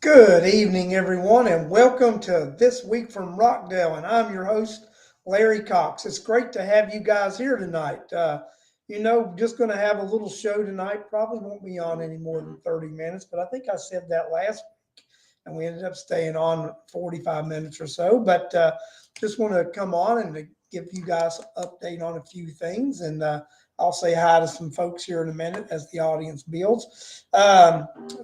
Good evening, everyone, and welcome to This Week from Rockdale. And I'm your host, Larry Cox. It's great to have you guys here tonight. Just going to have a little show tonight. Probably won't be on any more than 30 minutes, but I think I said that last week, and we ended up staying on 45 minutes or so. But just want to come on and to give you guys an update on a few things. And I'll say hi to some folks here in a minute as the audience builds.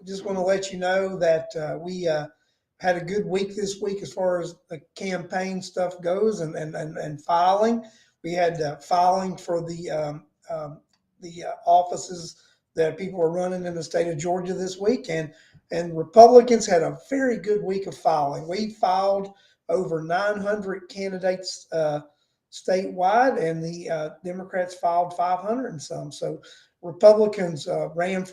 Just want to let you know that we had a good week this week as far as the campaign stuff goes and filing. We had filing for the offices that people are running in the state of Georgia this week, and Republicans had a very good week of filing. We filed over 900 candidates statewide, and the Democrats filed 500 and some. So Republicans are running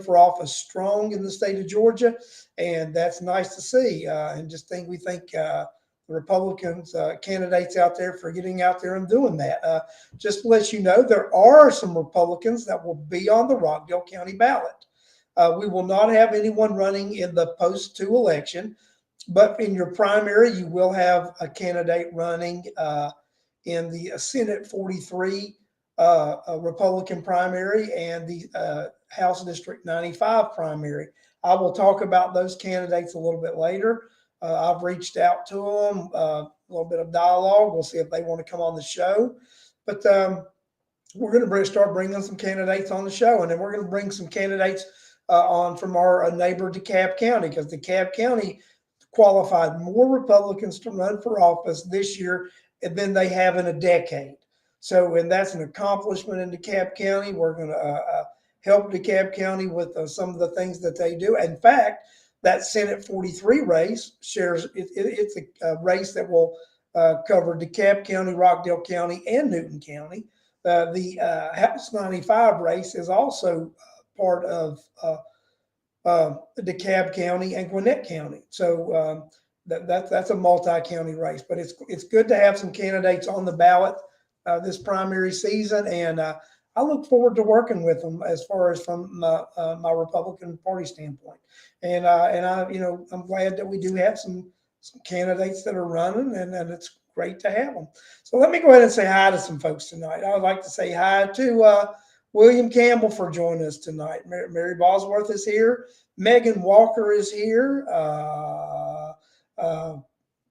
for office strong in the state of Georgia, and that's nice to see. And just we think the Republicans candidates out there for getting out there and doing that. Just to let you know, there are some Republicans that will be on the Rockdale County ballot. We will not have anyone running in the post-2 election, but in your primary, you will have a candidate running in the Senate 43 Republican primary and the House District 95 primary. I will talk about those candidates a little bit later. I've reached out to them, a little bit of dialogue. We'll see if they want to come on the show. But we're going to start bringing some candidates on the show, and then we're going to bring some candidates on from our neighbor DeKalb County, because DeKalb County qualified more Republicans to run for office this year than they have in a decade. So, and that's an accomplishment in DeKalb County. We're going to help DeKalb County with some of the things that they do. In fact, that Senate 43 race it's a race that will cover DeKalb County, Rockdale County, and Newton County. The House 95 race is also part of DeKalb County and Gwinnett County. So that's a multi-county race. But it's good to have some candidates on the ballot this primary season, and I look forward to working with them as far as from my Republican Party standpoint. And I'm glad that we do have some candidates that are running, and it's great to have them. So let me go ahead and say hi to some folks tonight. I would like to say hi to William Campbell for joining us tonight. Mary Bosworth is here. Megan Walker is here.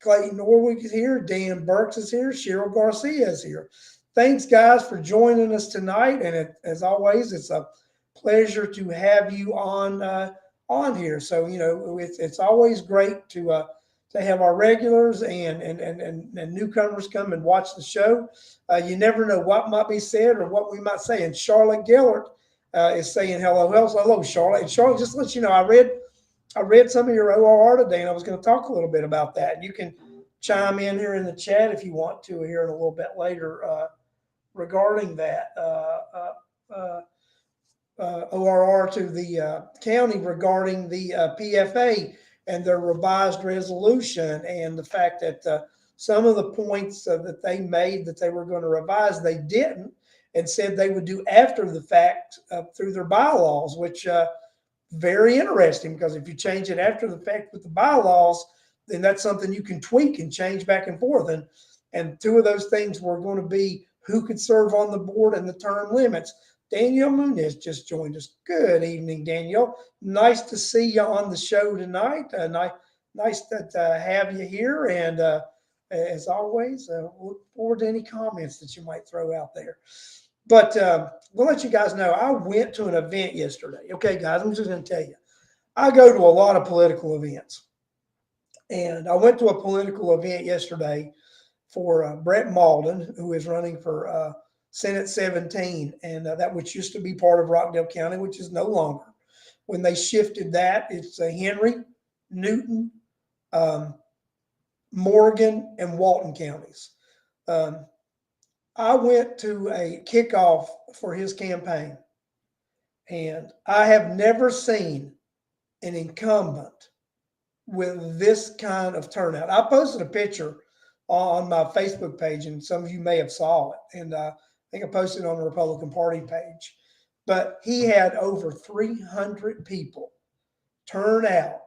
Clayton Norwick is here. Dan Burks is here. Cheryl Garcia is here. Thanks, guys, for joining us tonight. And as always, it's a pleasure to have you on here. So it's always great to have our regulars and newcomers come and watch the show. You never know what might be said or what we might say. And Charlotte Gellert is saying hello, Charlotte. And Charlotte, just to let you know, I read some of your ORR today, and I was going to talk a little bit about that. And you can chime in here in the chat if you want to here in a little bit later regarding that ORR to the county regarding the PFA and their revised resolution, and the fact that some of the points that they made that they were going to revise, they didn't, and said they would do after the fact through their bylaws, which very interesting, because if you change it after the fact with the bylaws, then that's something you can tweak and change back and forth. And two of those things were going to be who could serve on the board and the term limits. Danielle Munez just joined us. Good evening, Danielle. Nice to see you on the show tonight. Nice to have you here. And as always, look forward to any comments that you might throw out there. But we'll let you guys know, I went to an event yesterday. Okay, guys, I'm just going to tell you. I go to a lot of political events. And I went to a political event yesterday for Brett Malden, who is running for Senate 17, and that which used to be part of Rockdale County, which is no longer. When they shifted that, it's Henry, Newton, Morgan, and Walton counties. I went to a kickoff for his campaign, and I have never seen an incumbent with this kind of turnout. I posted a picture on my Facebook page, and some of you may have saw it, and I think I posted it on the Republican Party page. But he had over 300 people turn out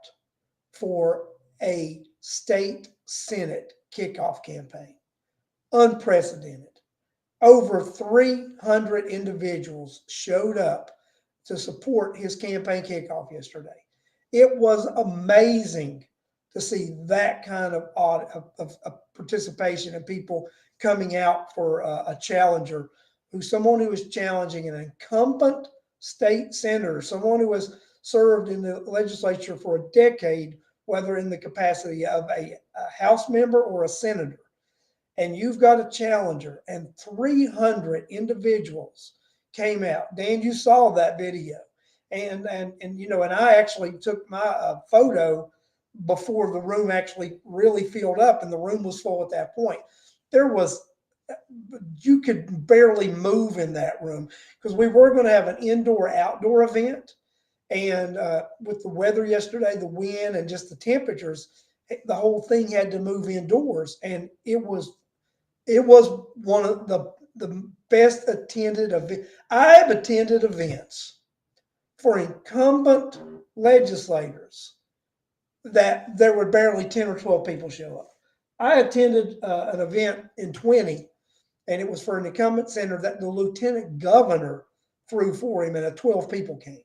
for a state Senate kickoff campaign. Unprecedented. Over 300 individuals showed up to support his campaign kickoff yesterday. It was amazing to see that kind of participation and people coming out for a challenger, someone who was challenging an incumbent state senator, someone who has served in the legislature for a decade, whether in the capacity of a House member or a senator, and you've got a challenger, and 300 individuals came out. Dan, you saw that video, and I actually took my photo before the room actually really filled up, and the room was full at that point. There was You could barely move in that room because we were going to have an indoor-outdoor event, and with the weather yesterday, the wind and just the temperatures, the whole thing had to move indoors, and it was one of the best attended event. I have attended events for incumbent legislators that there were barely 10 or 12 people show up. I attended an event in 20, and it was for an incumbent senator that the lieutenant governor threw for him, and 12 people came.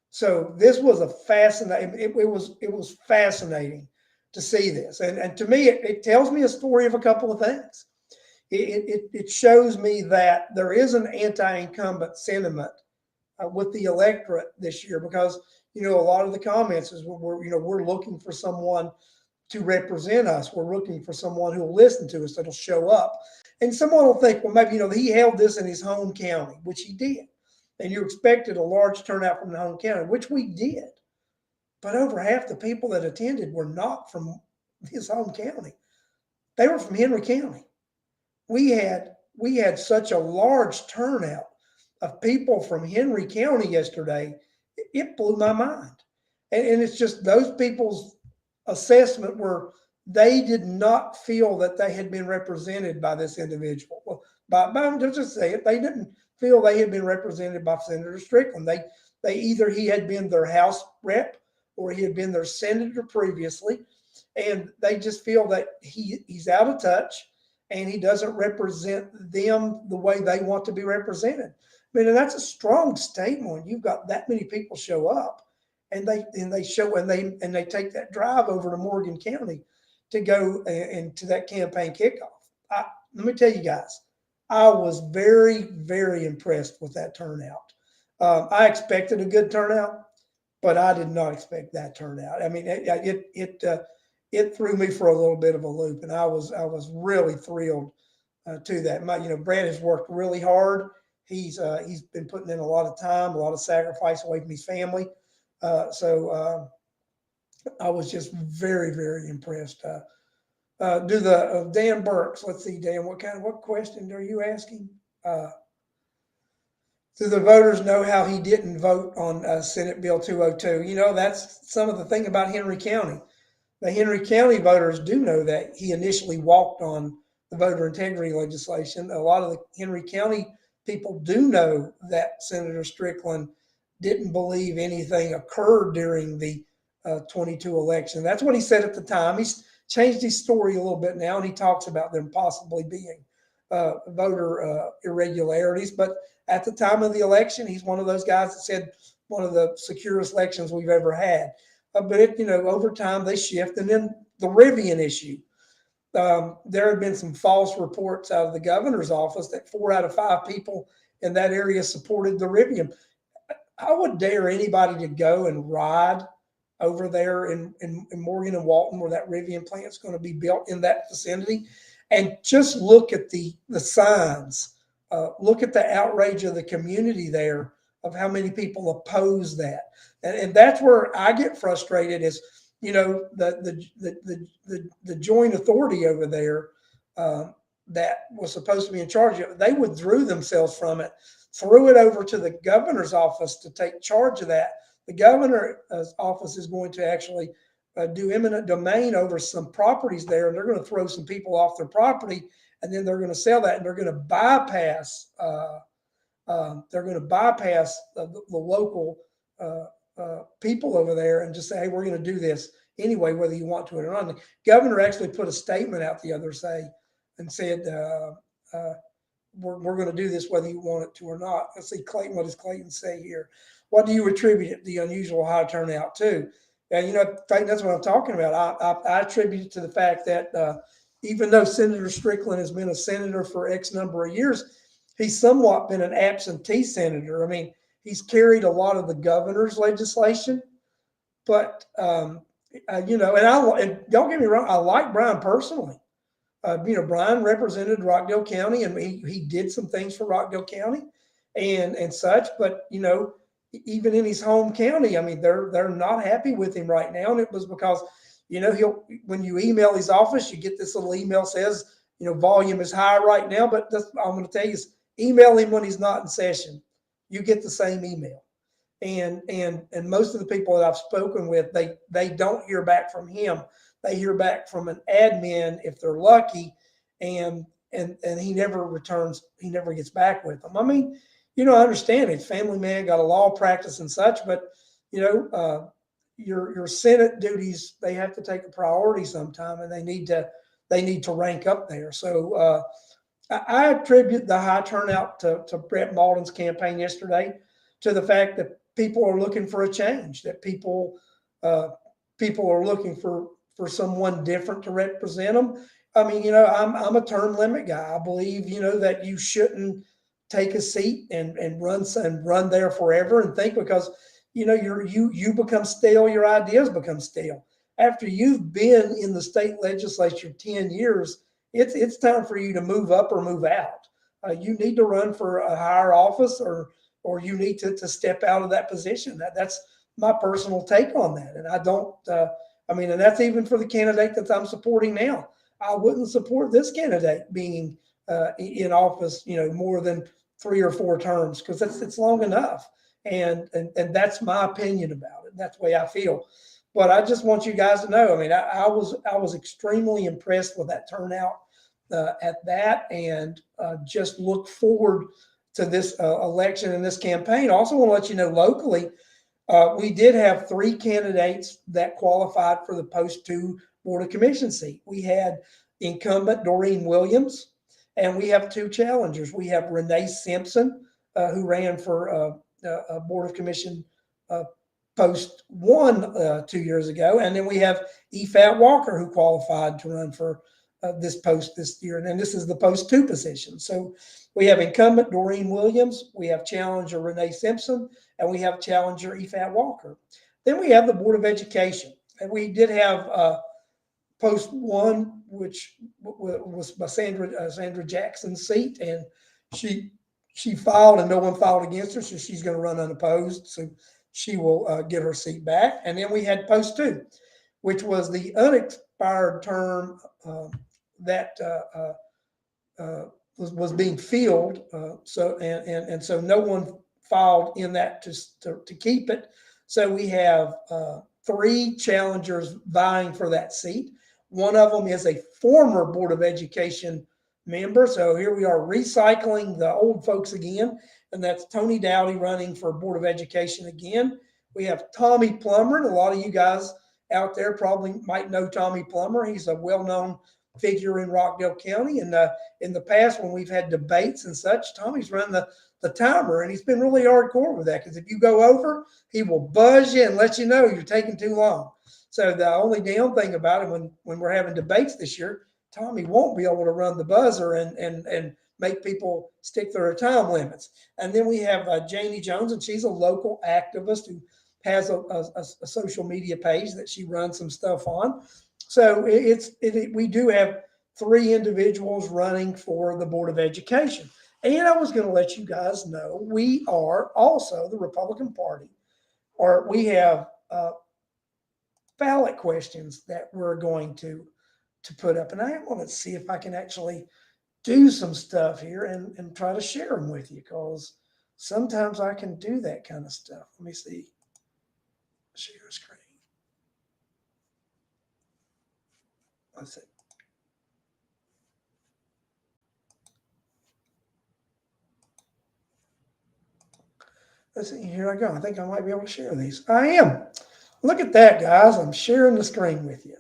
So this was a fascinating. It was fascinating to see this, and to me, it tells me a story of a couple of things. It shows me that there is an anti-incumbent sentiment with the electorate this year, because a lot of the comments is we're looking for someone to represent us. We're looking for someone who will listen to us, that'll show up. And someone will think, well, maybe he held this in his home county, which he did, and you expected a large turnout from the home county, which we did. But over half the people that attended were not from his home county; they were from Henry County. We had such a large turnout of people from Henry County yesterday. It blew my mind. And it's just those people's assessment were they did not feel that they had been represented by this individual. Well, by just say it, they didn't feel they had been represented by Senator Strickland. They either he had been their House rep or he had been their senator previously, and they just feel that he's out of touch and he doesn't represent them the way they want to be represented. I mean, and that's a strong statement when you've got that many people show up, and they take that drive over to Morgan County to go into that campaign kickoff. Let me tell you guys, I was very, very impressed with that turnout. I expected a good turnout, but I did not expect that turnout. I mean, it threw me for a little bit of a loop, and I was really thrilled to that. Brad has worked really hard. He's been putting in a lot of time, a lot of sacrifice away from his family. So I was just very, very impressed. Dan Burks? Let's see, Dan. What question are you asking? Do the voters know how he didn't vote on Senate Bill 202? That's some of the thing about Henry County. The Henry County voters do know that he initially walked on the voter integrity legislation. A lot of the Henry County people do know that Senator Strickland didn't believe anything occurred during the 22 election. That's what he said at the time. He's changed his story a little bit now, and he talks about them possibly being voter irregularities. But at the time of the election, he's one of those guys that said one of the securest elections we've ever had. But over time they shift. And then the Rivian issue. There have been some false reports out of the governor's office that 4 out of 5 people in that area supported the Rivian. I would dare anybody to go and ride over there in Morgan and Walton, where that Rivian plant is going to be built in that vicinity, and just look at the signs. Look at the outrage of the community there of how many people oppose that. And that's where I get frustrated is, the joint authority over there that was supposed to be in charge of it, they withdrew themselves from it, threw it over to the governor's office to take charge of that. The governor's office is going to actually do eminent domain over some properties there, and they're going to throw some people off their property, and then they're going to sell that, and they're going to bypass the local people over there and just say, hey, we're going to do this anyway, whether you want to or not. The governor actually put a statement out the other day and said, uh, we're going to do this whether you want it to or not. Let's see, Clayton, what does Clayton say here? What do you attribute the unusual high turnout to? And, Clayton, that's what I'm talking about. I attribute it to the fact that even though Senator Strickland has been a senator for X number of years, he's somewhat been an absentee senator. I mean, he's carried a lot of the governor's legislation, but, and don't get me wrong, I like Brian personally. Brian represented Rockdale County, and he did some things for Rockdale County, and such. But even in his home county, I mean, they're not happy with him right now, and it was because he'll when you email his office, you get this little email says volume is high right now. But I'm going to tell you is email him when he's not in session. You get the same email. And most of the people that I've spoken with, they don't hear back from him. They hear back from an admin if they're lucky, and he never returns. He never gets back with them. I mean, I understand it's family man, got a law practice and such, but your Senate duties, they have to take a priority sometime, and they need to rank up there. So I attribute the high turnout to Brett Malden's campaign yesterday to the fact that people are looking for a change, that people are looking for someone different to represent them. I mean, I'm a term limit guy. I believe, that you shouldn't take a seat and run there forever and think because, you become stale, your ideas become stale. After you've been in the state legislature 10 years, it's time for you to move up or move out. You need to run for a higher office or you need to step out of that position. That's my personal take on that. And I don't, and that's even for the candidate that I'm supporting now. I wouldn't support this candidate being in office, more than 3 or 4 terms because it's long enough. And that's my opinion about it. That's the way I feel. But I just want you guys to know. I mean, I was extremely impressed with that turnout at that, and just look forward to this election and this campaign. I also want to let you know locally, we did have 3 candidates that qualified for the post 2 Board of Commission seat. We had incumbent Doreen Williams, and we have 2 challengers. We have Renee Simpson, who ran for a Board of Commission post 1 2 years ago, and then we have Efat Walker, who qualified to run for this post this year, and then this is the post 2 position. So we have incumbent Doreen Williams, we have challenger Renee Simpson, and we have challenger Efat Walker. Then we have the Board of Education, and we did have post 1, which was by Sandra Jackson's seat, and she filed and no one filed against her, so she's going to run unopposed. So she will get her seat back. And then we had post 2, which was the unexpired term that was being filled. So no one filed in that to keep it. So we have 3 challengers vying for that seat. One of them is a former Board of Education member. So here we are recycling the old folks again, and that's Tony Dowdy running for Board of Education again. We have Tommy Plummer, and a lot of you guys out there probably might know Tommy Plummer. He's a well-known figure in Rockdale County. And in the past, when we've had debates and such, Tommy's run the timer, and he's been really hardcore with that because if you go over, he will buzz you and let you know you're taking too long. So the only damn thing about it when we're having debates this year, Tommy won't be able to run the buzzer and make people stick to their time limits. And then we have Janie Jones, and she's a local activist who has a social media page that she runs some stuff on. So we do have 3 individuals running for the Board of Education. And I was going to let you guys know we are also the Republican Party, or we have ballot questions that we're going to put up. And I want to see if I can actually do some stuff here and try to share them with you, because sometimes I can do that kind of stuff. Let me see. Share screen. Let's see. Let's see. Here I go. I think I might be able to share these. I am. Look at that, guys. I'm sharing the screen with you.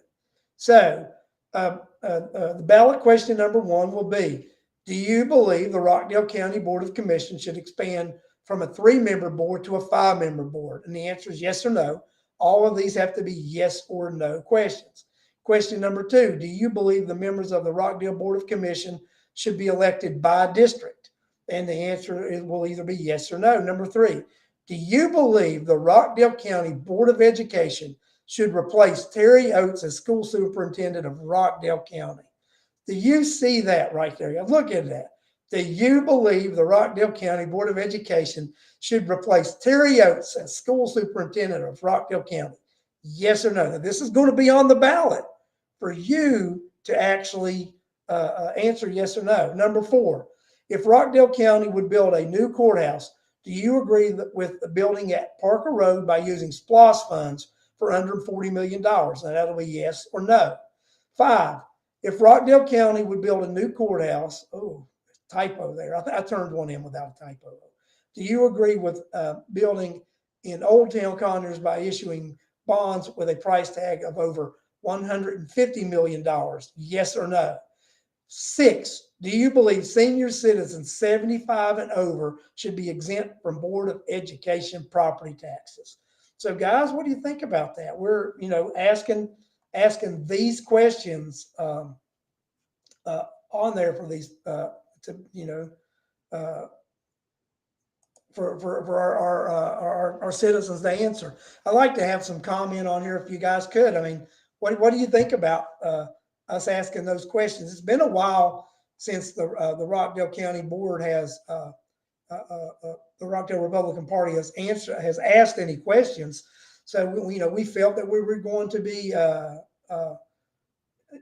So, the ballot question number one will be: do you believe the Rockdale County Board of Commissioners should expand from a 3-member board to a 5-member board? And the answer is yes or no. All of these have to be yes or no questions. Question number two: do you believe the members of the Rockdale Board of Commission should be elected by district? And the answer will either be yes or no. Number three: do you believe the Rockdale County Board of Education should replace Terry Oates as school superintendent of Rockdale County? Do you see that right there? Look at that. Do you believe the Rockdale County Board of Education should replace Terry Oates as school superintendent of Rockdale County? Yes or no? Now, this is going to be on the ballot for you to actually answer yes or no. Number four: if Rockdale County would build a new courthouse, do you agree with the building at Parker Road by using SPLOST funds for $140 million? Now, that'll be yes or no. Five: if Rockdale County would build a new courthouse, oh, typo there. I turned one in without a typo. Do you agree with building in Old Town Conyers by issuing bonds with a price tag of over $150 million? Yes or no? Six: do you believe senior citizens 75 and over should be exempt from Board of Education property taxes? So, guys, what do you think about that? We're, asking these questions on there for these to uh, for our citizens to answer. I'd like to have some comment on here if you guys could. I mean, what do you think about us asking those questions? It's been a while since the Rockdale County Board has the Rockdale Republican Party has asked any questions. So we felt that we were going to be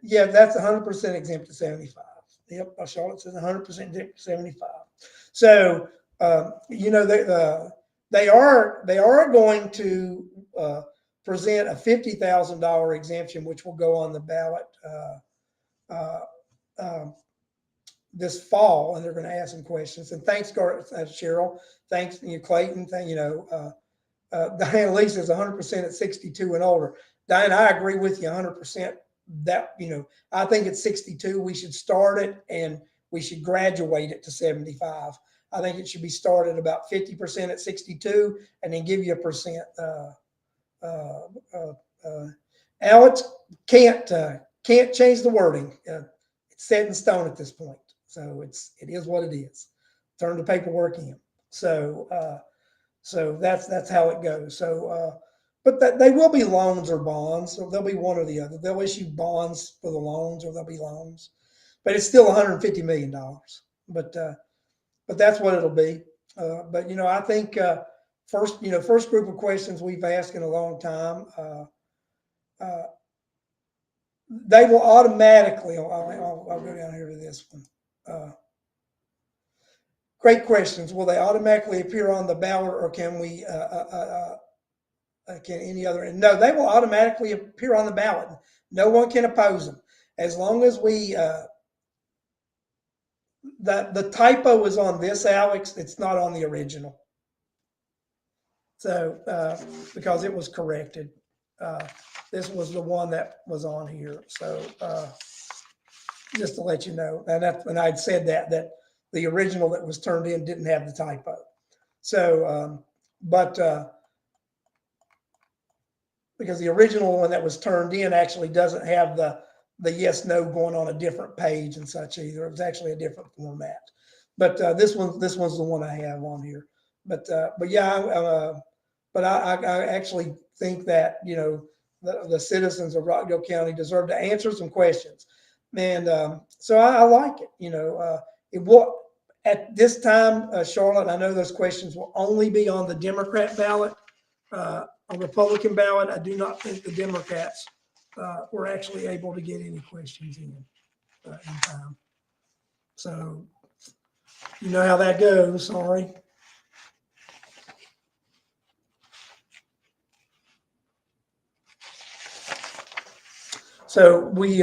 yeah, that's 100% exempt to 75. Yep, Charlotte says 100% exempt to 75. So they are going to present a $50,000 exemption, which will go on the ballot this fall, and they're going to ask some questions. And thanks, Cheryl. Thanks, Clayton. Diana Lee says 100% at 62 and older. Diana, I agree with you 100%. That I think at 62 we should start it, and we should graduate it to 75. I think it should be started about 50% at 62, and then give you a percent. Alex can't change the wording. It's set in stone at this point, so it is what it is. Turn the paperwork in. So that's how it goes. So. But they will be loans or bonds, so they'll be one or the other. They'll issue bonds for the loans, or they'll be loans. But it's still $150 million. But that's what it'll be. But I think first group of questions we've asked in a long time. They will automatically. I'll go down here to this one. Great questions. Will they automatically appear on the ballot, or can we? Can any other? No, they will automatically appear on the ballot. No one can oppose them as long as we. The typo is on this, Alex. It's not on the original. So because it was corrected, this was the one that was on here. So just to let you know, and I'd said that the original that was turned in didn't have the typo. So, because the original one that was turned in actually doesn't have the yes no going on a different page and such either. It was actually a different format. But this one's the one I have on here. But yeah, but I actually think that the citizens of Rockdale County deserve to answer some questions, and so I like it. It will at this time, Charlotte. I know those questions will only be on the Democrat ballot. On Republican ballot, I do not think the Democrats were actually able to get any questions in time. So you know how that goes. Sorry. So we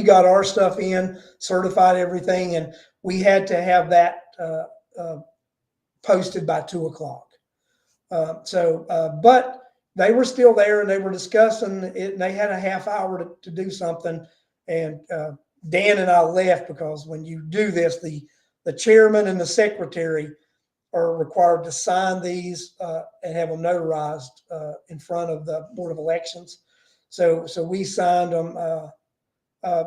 got our stuff in, certified everything, and we had to have that posted by 2:00. But they were still there and they were discussing it. And they had a half hour to do something. And Dan and I left because when you do this, the chairman and the secretary are required to sign these and have them notarized in front of the Board of Elections. So we signed them. Uh,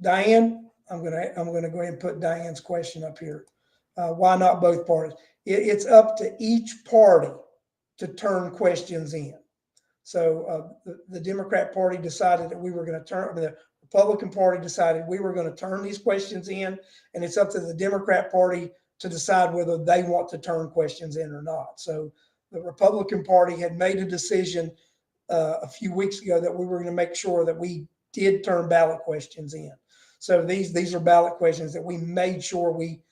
Diane, I'm gonna go ahead and put Diane's question up here. Why not both parties? It's up to each party to turn questions in. So the Democrat Party decided that we were going to turn. The Republican Party decided we were going to turn these questions in, and it's up to the Democrat Party to decide whether they want to turn questions in or not. So the Republican Party had made a decision a few weeks ago that we were going to make sure that we did turn ballot questions in. So these are ballot questions that we made sure we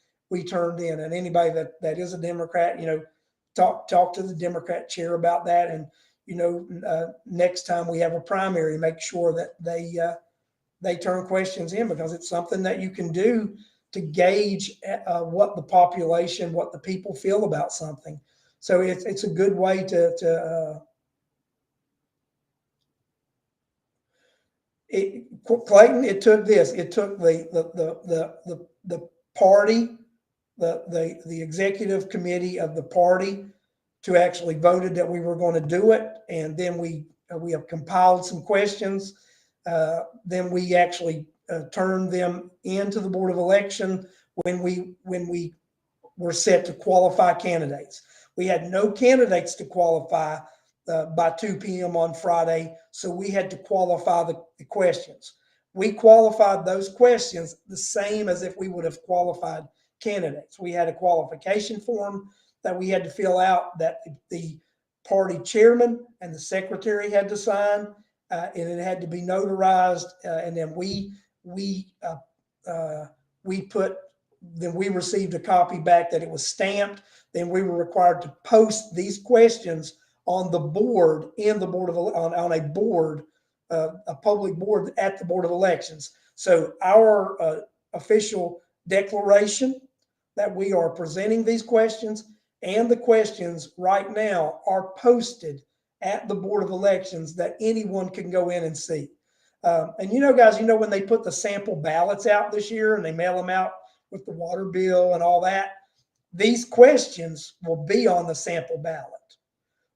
turned in. And anybody that is a Democrat, talk to the Democrat chair about that. And next time we have a primary, make sure that they turn questions in, because it's something that you can do to gauge what the population, what the people feel about something. So it's a good way to Clayton. It took the party, the executive committee of the party to actually voted that we were going to do it, and then we have compiled some questions. Then we actually turned them into the Board of Election when we were set to qualify candidates. We had no candidates to qualify by 2 p.m. on Friday, so we had to qualify the questions. We qualified those questions the same as if we would have qualified candidates. We had a qualification form that we had to fill out that the party chairman and the secretary had to sign, and it had to be notarized. And then we received a copy back that it was stamped. Then we were required to post these questions on the board on a board, a public board at the Board of Elections. So our official declaration that we are presenting these questions and the questions right now are posted at the Board of Elections that anyone can go in and see. And guys, when they put the sample ballots out this year and they mail them out with the water bill and all that, these questions will be on the sample ballot.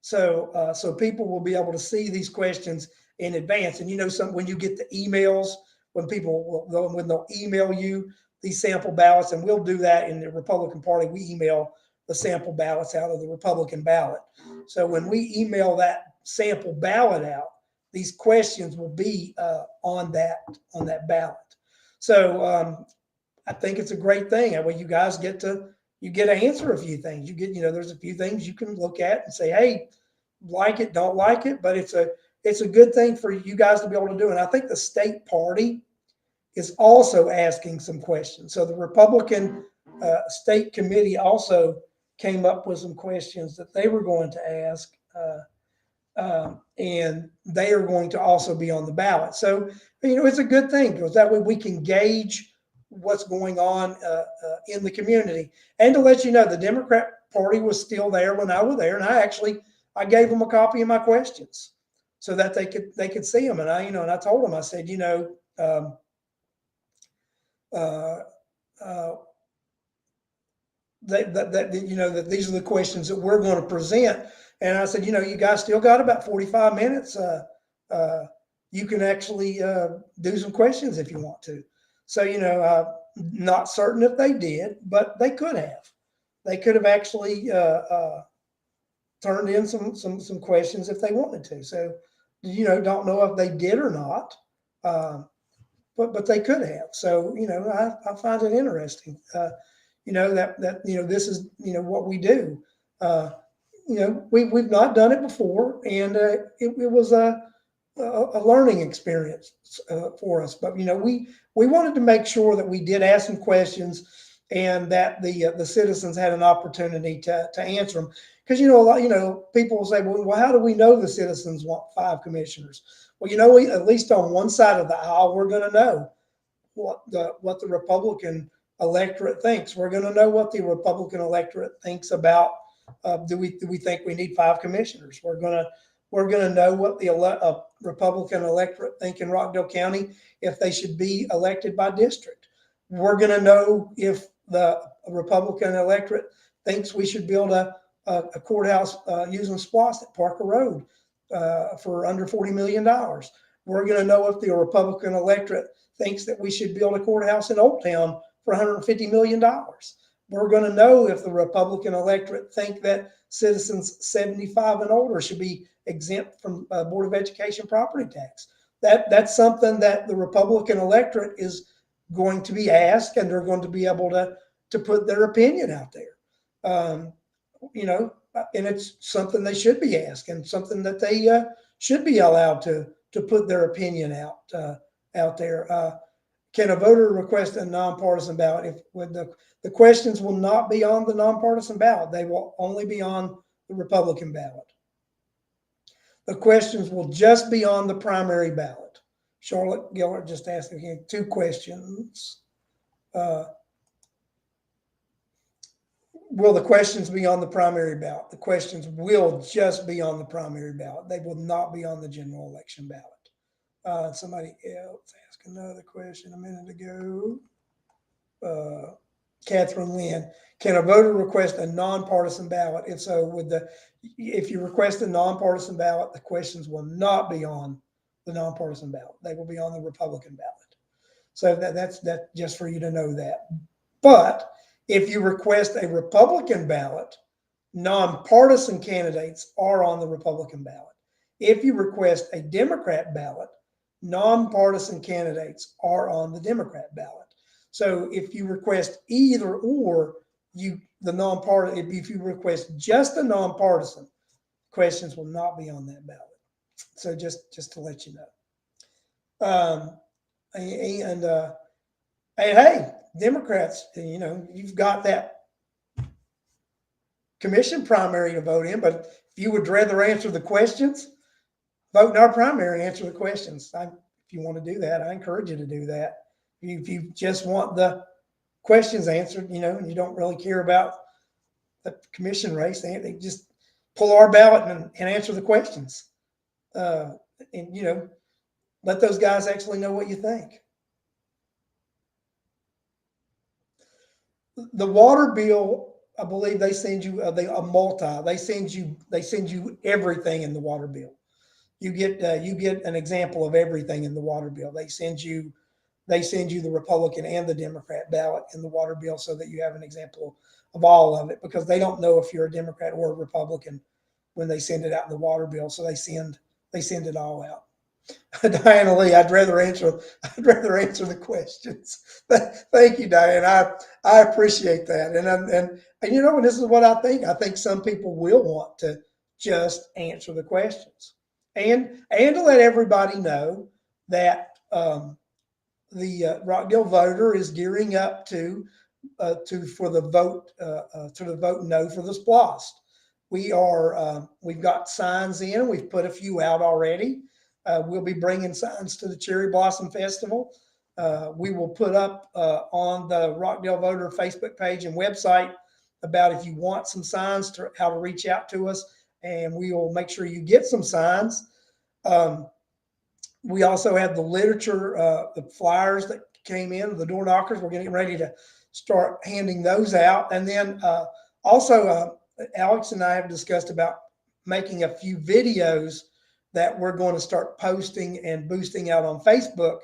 So people will be able to see these questions in advance. And when you get the emails, when they'll email you these sample ballots, and we'll do that in the Republican Party, we email the sample ballots out of the Republican ballot. So when we email that sample ballot out, these questions will be on that ballot. So I think it's a great thing. That way you guys get to answer a few things. There's a few things you can look at and say, hey, like it, don't like it, but it's a good thing for you guys to be able to do. And I think the state party is also asking some questions. So the Republican state committee also came up with some questions that they were going to ask, and they are going to also be on the ballot. So, it's a good thing, because that way we can gauge what's going on in the community. And to let you know, the Democrat Party was still there when I was there, and I gave them a copy of my questions so that they could see them. And I told them, I said, that these are the questions that we're going to present. And I said, you guys still got about 45 minutes. You can actually do some questions if you want to. So, not certain if they did, but they could have. They could have actually turned in some questions if they wanted to. So, don't know if they did or not, but they could have. So, I find it interesting. That this is what we do. We've not done it before, and it was a learning experience for us. But we wanted to make sure that we did ask some questions, and that the citizens had an opportunity to answer them. Because a lot people will say, well, how do we know the citizens want 5 commissioners? Well, at least on one side of the aisle, we're going to know what the Republican electorate thinks. We're going to know what the Republican electorate thinks about Do we think we need 5 commissioners? We're gonna know what the Republican electorate think in Rockdale County if they should be elected by district. We're gonna know if the Republican electorate thinks we should build a courthouse using SPLOST at Parker Road for under $40 million. We're going to know if the Republican electorate thinks that we should build a courthouse in Old Town for $150 million. We're going to know if the Republican electorate think that citizens 75 and older should be exempt from Board of Education property tax. That's something that the Republican electorate is going to be asked, and they're going to be able to put their opinion out there. And it's something they should be asked, and something that they should be allowed to put their opinion out there. Can a voter request a nonpartisan ballot? If when the questions will not be on the nonpartisan ballot, they will only be on the Republican ballot. The questions will just be on the primary ballot. Charlotte Gillard just asked again 2 questions. Will the questions be on the primary ballot? The questions will just be on the primary ballot. They will not be on the general election ballot. Somebody else asked another question a minute ago. Catherine Lynn, can a voter request a nonpartisan ballot? If so, if you request a nonpartisan ballot, the questions will not be on the nonpartisan ballot. They will be on the Republican ballot. So that's just for you to know that. But if you request a Republican ballot, nonpartisan candidates are on the Republican ballot. If you request a Democrat ballot, nonpartisan candidates are on the Democrat ballot. So if you request either or, if you request just a nonpartisan, questions will not be on that ballot. So just to let you know. And hey, Democrats, you've got that commission primary to vote in, but if you would rather answer the questions, vote in our primary and answer the questions. If you want to do that, I encourage you to do that. If you just want the questions answered, and you don't really care about the commission race, they just pull our ballot and answer the questions. And let those guys actually know what you think. The water bill, I believe they send you a multi. They send you everything in the water bill. You get an example of everything in the water bill. They send you the Republican and the Democrat ballot in the water bill so that you have an example of all of it, because they don't know if you're a Democrat or a Republican when they send it out in the water bill. So they send it all out. Diana Lee, I'd rather answer the questions. Thank you, Diane. I appreciate that. And this is what I think. I think some people will want to just answer the questions, and to let everybody know that the Rockdale voter is gearing up to the vote no for the SPLOST. We've got signs in. We've put a few out already. We'll be bringing signs to the Cherry Blossom Festival. We will put up on the Rockdale Voter Facebook page and website about if you want some signs, how to reach out to us, and we will make sure you get some signs. We also have the literature, the flyers that came in, the door knockers. We're getting ready to start handing those out. And then also, Alex and I have discussed about making a few videos that we're going to start posting and boosting out on Facebook,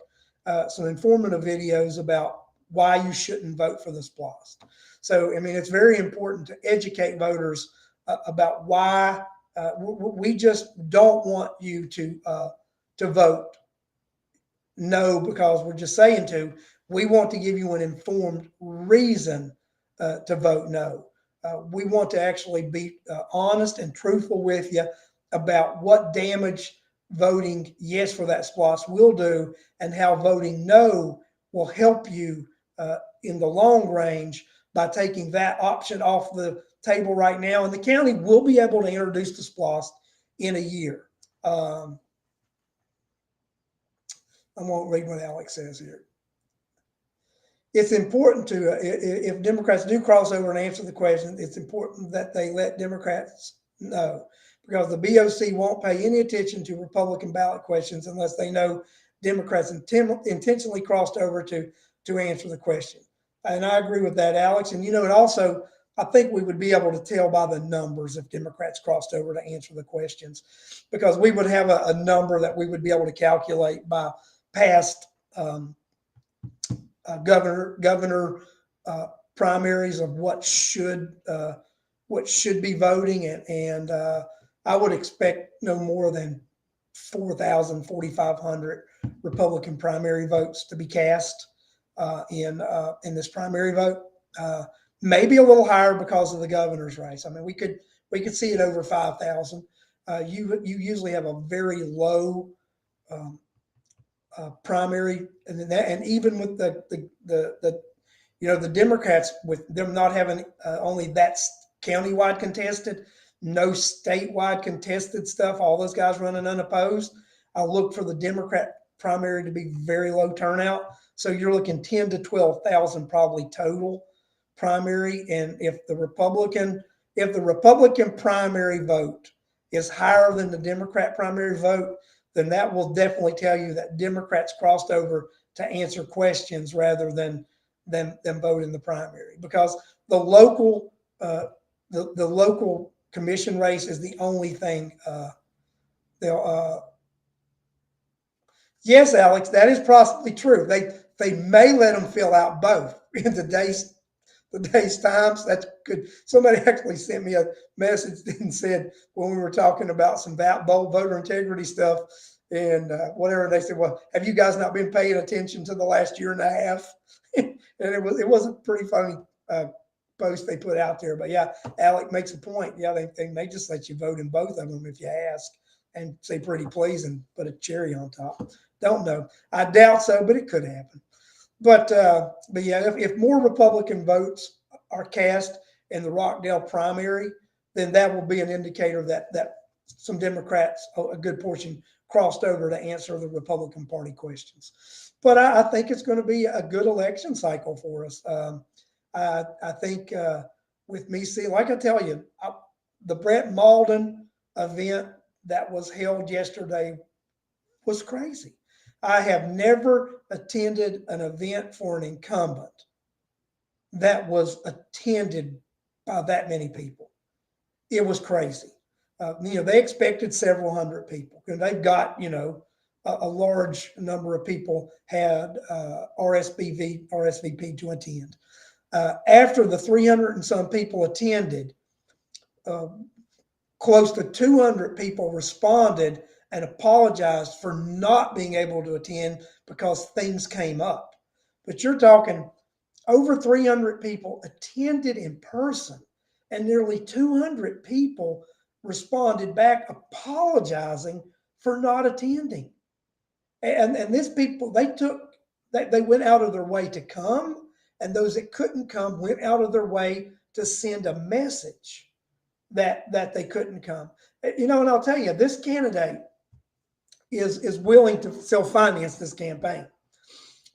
some informative videos about why you shouldn't vote for the SPLOST. So, it's very important to educate voters about why we just don't want you to vote no because we're just saying to. We want to give you an informed reason to vote no. We want to actually be honest and truthful with you about what damage voting yes for that SPLOST will do, and how voting no will help you in the long range by taking that option off the table right now. And the county will be able to introduce the SPLOST in a year. I won't read what Alex says here. it's important to, if Democrats do cross over and answer the question, it's important that they let Democrats know, because the BOC won't pay any attention to Republican ballot questions unless they know Democrats intentionally crossed over to answer the question. And I agree with that, Alex. And, it also, I think we would be able to tell by the numbers if Democrats crossed over to answer the questions, because we would have a number that we would be able to calculate by past governor primaries of what should be voting, and I would expect no more than 4,000, 4,500 Republican primary votes to be cast in this primary vote. Maybe a little higher because of the governor's race. I mean, we could see it over 5,000. You usually have a very low primary, and even with the Democrats, with them not having only that countywide contested, no statewide contested stuff, all those guys running unopposed, I look for the Democrat primary to be very low turnout. So you're looking 10 to 12,000 probably total primary. And if the Republican primary vote is higher than the Democrat primary vote, then that will definitely tell you that Democrats crossed over to answer questions rather than vote in the primary, because the local the local commission race is the only thing they'll. Yes, Alex, that is possibly true. They may let them fill out both in today's times. That's good. Somebody actually sent me a message and said, when we were talking about some voter integrity stuff and whatever, they said, "Well, have you guys not been paying attention to the last year and a half?" And it was a pretty funny post they put out there. But yeah, Alec makes a point. Yeah, they may just let you vote in both of them if you ask and say pretty please and put a cherry on top. Don't know. I doubt so, but it could happen. But yeah, if more Republican votes are cast in the Rockdale primary, then that will be an indicator that some Democrats, a good portion, crossed over to answer the Republican Party questions. But I think it's going to be a good election cycle for us. I think with me seeing, like I tell you, the Brett Malden event that was held yesterday was crazy. I have never attended an event for an incumbent that was attended by that many people. It was crazy. They expected several hundred people, and they've got, a large number of people had RSVP to attend. After the 300 and some people attended, close to 200 people responded and apologized for not being able to attend because things came up. But you're talking over 300 people attended in person, and nearly 200 people responded back apologizing for not attending. And these people, they went out of their way to come, and those that couldn't come went out of their way to send a message that they couldn't come. And I'll tell you, this candidate is willing to self-finance this campaign.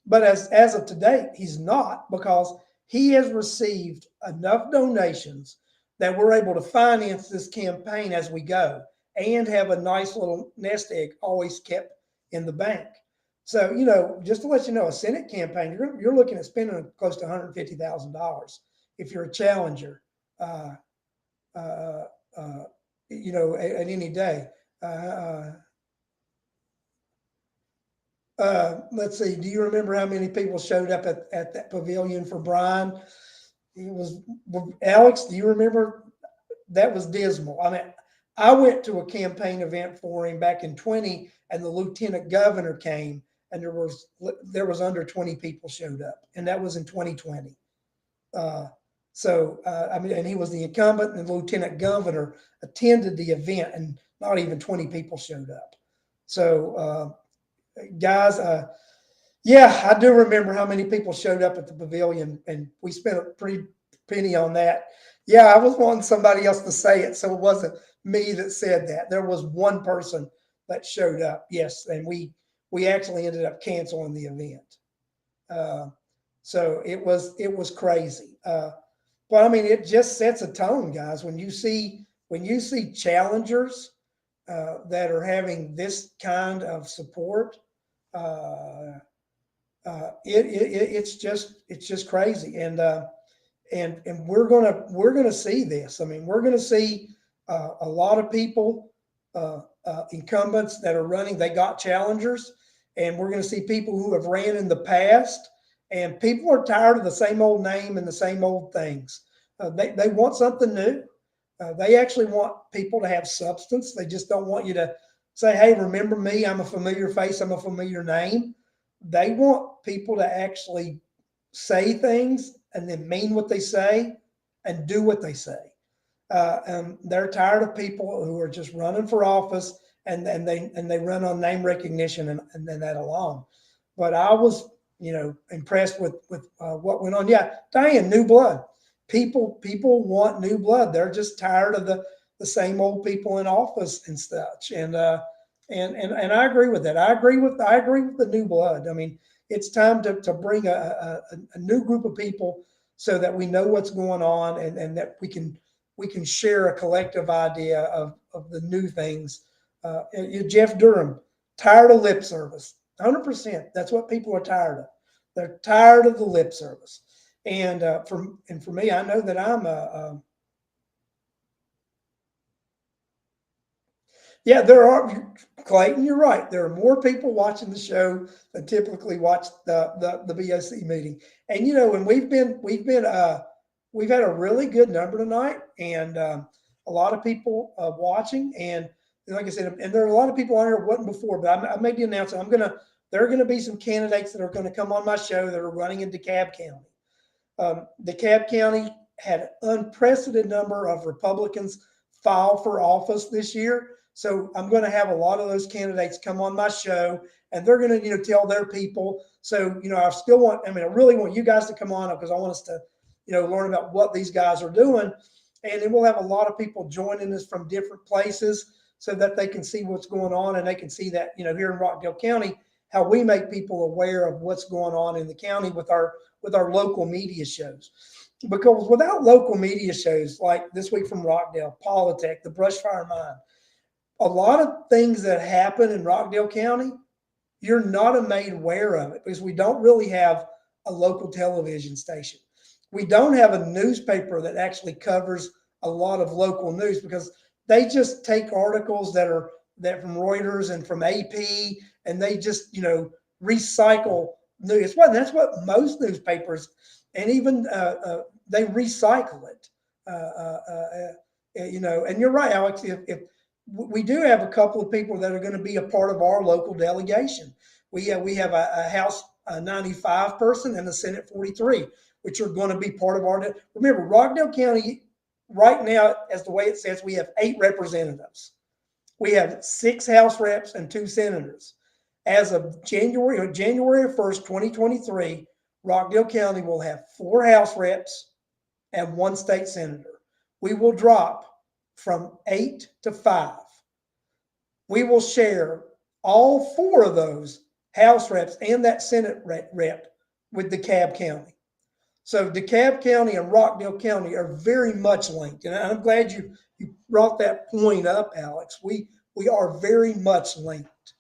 But as of today, he's not, because he has received enough donations that we're able to finance this campaign as we go and have a nice little nest egg always kept in the bank. So, just to let you know, a Senate campaign, you're looking at spending close to $150,000 if you're a challenger, at any day. Let's see. Do you remember how many people showed up at that pavilion for Brian? It was Alex. Do you remember? That was dismal. I mean, I went to a campaign event for him back in 20, and the lieutenant governor came, and there was under 20 people showed up, and that was in 2020. And he was the incumbent, and the lieutenant governor attended the event, and not even 20 people showed up. So, guys, yeah, I do remember how many people showed up at the pavilion, and we spent a pretty penny on that. Yeah, I was wanting somebody else to say it, so it wasn't me that said that. There was one person that showed up, yes, and we actually ended up canceling the event. So it was crazy. But I mean, it just sets a tone, guys. When you see challengers that are having this kind of support, uh, it's just crazy, and we're gonna see this. I mean, we're gonna see a lot of people, incumbents that are running. They got challengers, and we're gonna see people who have ran in the past. And people are tired of the same old name and the same old things. They want something new. They actually want people to have substance. They just don't want you to say, "Hey, remember me? I'm a familiar face. I'm a familiar name." They want people to actually say things and then mean what they say and do what they say. And they're tired of people who are just running for office, and they run on name recognition, and then that alone. But I was, impressed with what went on. Yeah, Diane, new blood. People want new blood. They're just tired of the same old people in office and such. And I agree with that. I agree with the new blood. I mean, it's time to bring a new group of people so that we know what's going on, and that we can share a collective idea of the new things. Jeff Durham, tired of lip service. 100%. That's what people are tired of. They're tired of the lip service. And for me, I know that yeah, there are, Clayton, you're right. There are more people watching the show than typically watch the BOC meeting. And and we've had a really good number tonight, and a lot of people watching. And like I said, and there are a lot of people on here who wasn't before, but I made the announcement. There are gonna be some candidates that are gonna come on my show that are running in DeKalb County. DeKalb County had an unprecedented number of Republicans file for office this year. So I'm going to have a lot of those candidates come on my show, and they're going to, tell their people. So, I really want you guys to come on because I want us to, learn about what these guys are doing. And then we'll have a lot of people joining us from different places so that they can see what's going on, and they can see that, here in Rockdale County, how we make people aware of what's going on in the county with our local media shows. Because without local media shows like This Week from Rockdale, Politics, the Brushfire Mine, a lot of things that happen in Rockdale County, you're not made aware of it because we don't really have a local television station. We don't have a newspaper that actually covers a lot of local news because they just take articles that from Reuters and from AP, and they just recycle news. Well, that's what most newspapers, and even they recycle it. And you're right, Alex. If we do have a couple of people that are going to be a part of our local delegation. We have a House 95 person and a Senate 43, which are going to be part of our. Remember, Rockdale County right now, as the way it says, we have 8 representatives. We have 6 House reps and 2 senators. As of January 1st, 2023, Rockdale County will have 4 House reps and 1 state senator. We will drop from 8 to 5. We will share all 4 of those House reps and that Senate rep with DeKalb County. So DeKalb County and Rockdale County are very much linked. And I'm glad you brought that point up, Alex. We are very much linked.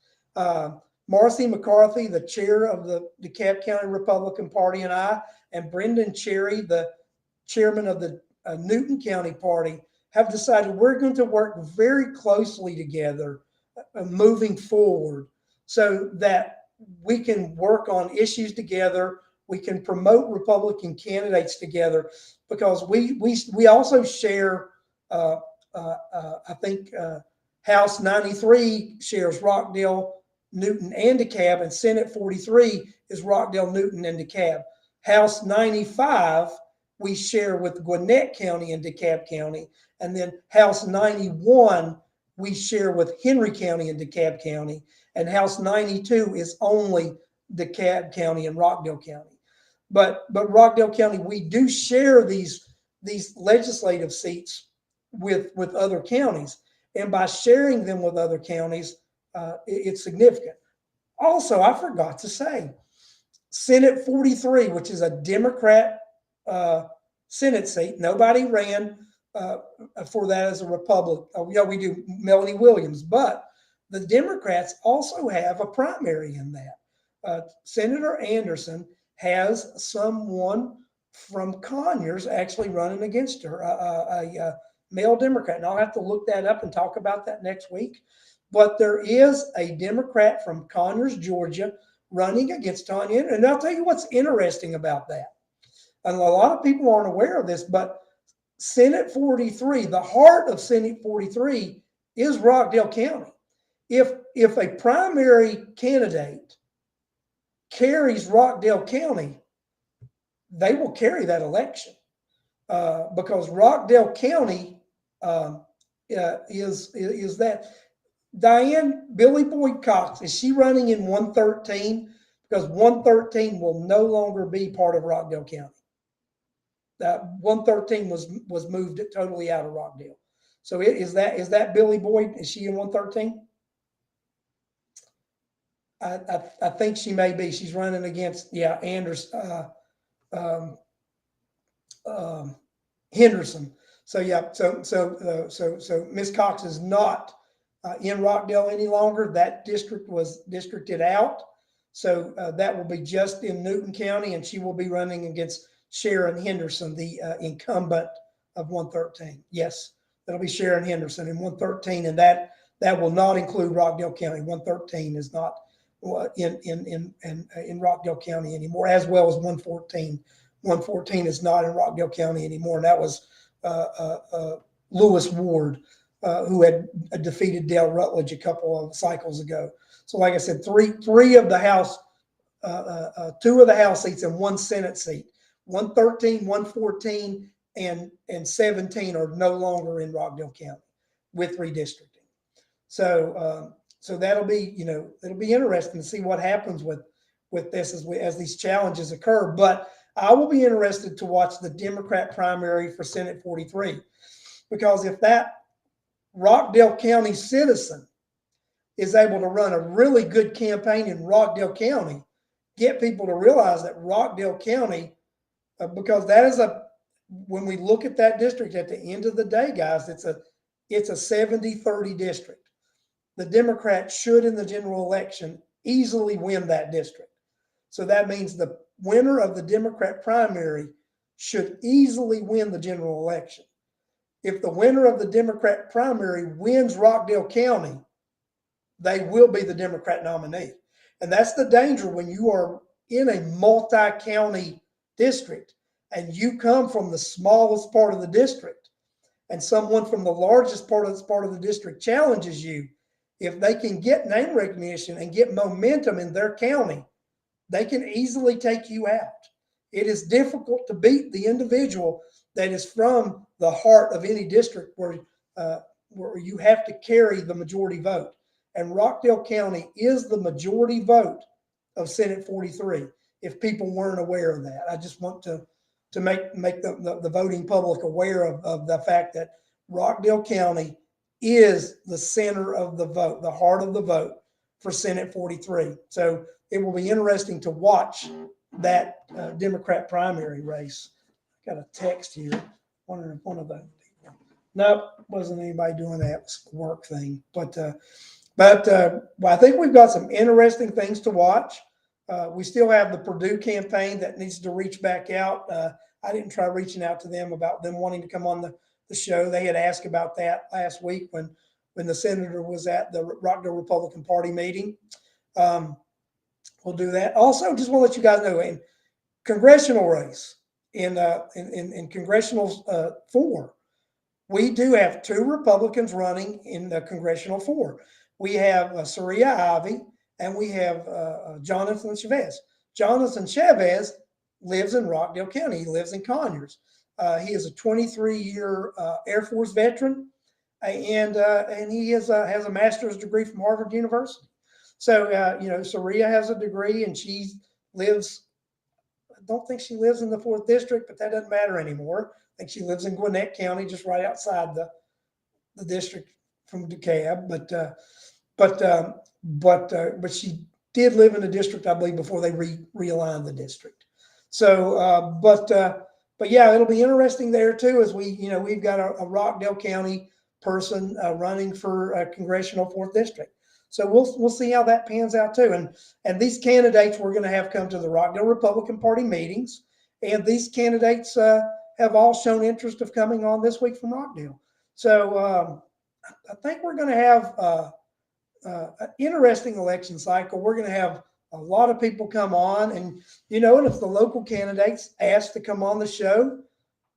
Marcy McCarthy, the chair of the DeKalb County Republican Party, and Brendan Cherry, the chairman of the Newton County Party, have decided we're going to work very closely together moving forward so that we can work on issues together. We can promote Republican candidates together because we also share, I think, House 93 shares Rockdale, Newton, and DeKalb, and Senate 43 is Rockdale, Newton, and DeKalb. House 95 we share with Gwinnett County and DeKalb County, and then House 91 we share with Henry County and DeKalb County, and House 92 is only DeKalb County and Rockdale County. But Rockdale County, we do share these legislative seats with other counties, and by sharing them with other counties, it's significant. Also, I forgot to say, Senate 43, which is a Democrat Senate seat. Nobody ran for that as a Republican. We do Melanie Williams, but the Democrats also have a primary in that. Senator Anderson has someone from Conyers actually running against her, a male Democrat. And I'll have to look that up and talk about that next week. But there is a Democrat from Conyers, Georgia, running against Tanya. And I'll tell you what's interesting about that. And a lot of people aren't aware of this, but Senate 43, the heart of Senate 43 is Rockdale County. If a primary candidate carries Rockdale County, they will carry that election because Rockdale County is that. Diane, Billy Boyd Cox, is she running in 113? Because 113 will no longer be part of Rockdale County. 113 was moved totally out of Rockdale. So is that Billy Boyd? Is she in 113? I think she may be. She's running against Anderson, Henderson. So so Miss Cox is not in Rockdale any longer. That district was districted out. So that will be just in Newton County, and she will be running against Sharon Henderson, the incumbent of 113. Yes, that'll be Sharon Henderson in 113, and that will not include Rockdale County. 113 is not in Rockdale County anymore, as well as 114. 114 is not in Rockdale County anymore, and that was Lewis Ward, who had defeated Dale Rutledge a couple of cycles ago. So, like I said, three of the House, two of the House seats and one Senate seat. 113, 114, and 17 are no longer in Rockdale County with redistricting. So that'll be it'll be interesting to see what happens with this as these challenges occur. But I will be interested to watch the Democrat primary for Senate 43, because if that Rockdale County citizen is able to run a really good campaign in Rockdale County, get people to realize that Rockdale County, because that is when we look at that district at the end of the day, guys, it's a 70-30 district. The Democrats should, in the general election, easily win that district. So that means the winner of the Democrat primary should easily win the general election. If the winner of the Democrat primary wins Rockdale County, they will be the Democrat nominee. And that's the danger when you are in a multi-county district and you come from the smallest part of the district and someone from the largest part of the district challenges you. If they can get name recognition and get momentum in their county, they can easily take you out. It is difficult to beat the individual that is from the heart of any district where you have to carry the majority vote. And Rockdale County is the majority vote of Senate 43, if people weren't aware of that. I just want to make the voting public aware of the fact that Rockdale County is the center of the vote, the heart of the vote for Senate 43. So it will be interesting to watch that Democrat primary race. I got a text here. Wondering if one of the people. Nope, wasn't anybody doing that. It was a work thing. But I think we've got some interesting things to watch. We still have the Purdue campaign that needs to reach back out. I didn't try reaching out to them about them wanting to come on the show. They had asked about that last week when the senator was at the Rockdale Republican Party meeting. We'll do that. Also, just want to let you guys know, in congressional race, in congressional 4, we do have 2 Republicans running in the congressional 4. We have Saria Ivy and we have Jonathan Chavez. Jonathan Chavez lives in Rockdale County. He lives in Conyers. He is a 23-year Air Force veteran, and he has a master's degree from Harvard University. So, Saria has a degree, and she lives, I don't think she lives in the 4th district, but that doesn't matter anymore. I think she lives in Gwinnett County, just right outside the district from DeKalb. But she did live in the district, I believe, before they realigned the district. So, but yeah, it'll be interesting there too, as we've got a Rockdale County person running for a congressional 4th district. So we'll see how that pans out too. And these candidates we're going to have come to the Rockdale Republican Party meetings, and these candidates have all shown interest of coming on this week from Rockdale. So I think we're going to have an interesting election cycle. We're going to have a lot of people come on, and and if the local candidates ask to come on the show,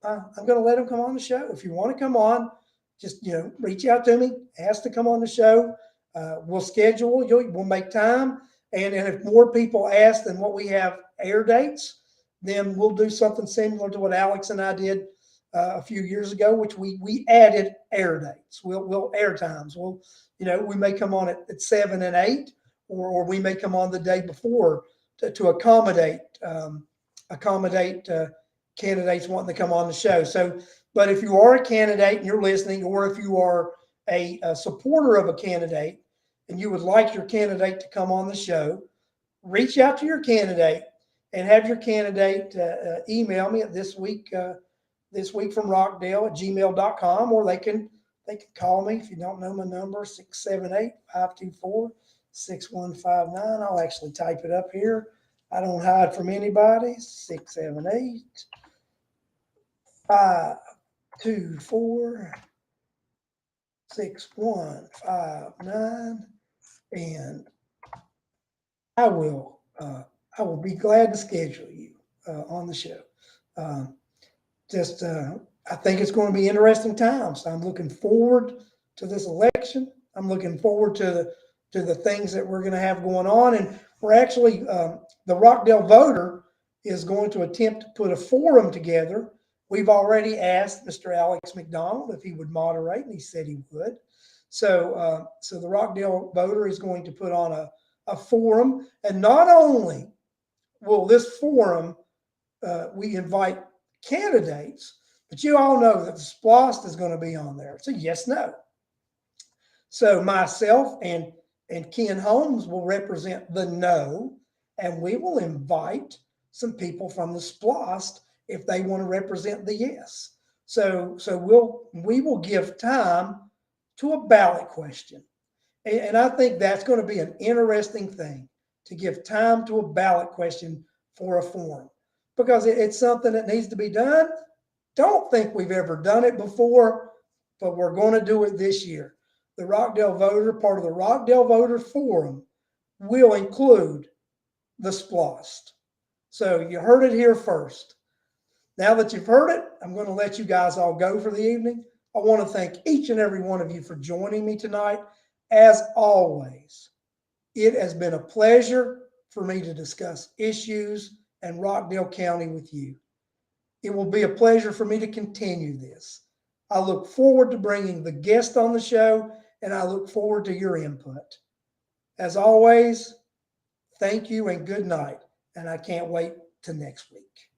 I'm going to let them come on the show. If you want to come on, just reach out to me, ask to come on the show. We'll schedule. We'll make time, and if more people ask than what we have air dates, then we'll do something similar to what Alex and I did a few years ago, which we added air dates. We'll air times. We may come on at 7 and 8, or we may come on the day before to accommodate candidates wanting to come on the show. So, but if you are a candidate and you're listening, or if you are a supporter of a candidate and you would like your candidate to come on the show, reach out to your candidate and have your candidate email me at this week from Rockdale at gmail.com, or they can call me. If you don't know my number, 678-524-6159. I'll actually type it up here. I don't hide from anybody. 678-524-6159, and I will be glad to schedule you on the show. I think it's going to be interesting times. I'm looking forward to this election. I'm looking forward to the things that we're going to have going on, and we're actually the Rockdale Voter is going to attempt to put a forum together. We've already asked Mr. Alex McDonald if he would moderate, and he said he would. So the Rockdale Voter is going to put on a forum, and not only will this forum we invite candidates, but you all know that the SPLOST is going to be on there. It's a yes/no. So myself and Ken Holmes will represent the no, and we will invite some people from the SPLOST if they want to represent the yes. So we will give time to a ballot question. And I think that's going to be an interesting thing, to give time to a ballot question for a forum, because it's something that needs to be done. Don't think we've ever done it before, but we're going to do it this year. The Rockdale Voter, part of the Rockdale Voter Forum, will include the SPLOST. So you heard it here first. Now that you've heard it, I'm going to let you guys all go for the evening. I want to thank each and every one of you for joining me tonight. As always, it has been a pleasure for me to discuss issues and Rockdale County with you. It will be a pleasure for me to continue this. I look forward to bringing the guest on the show, and I look forward to your input. As always, thank you and good night, and I can't wait till next week.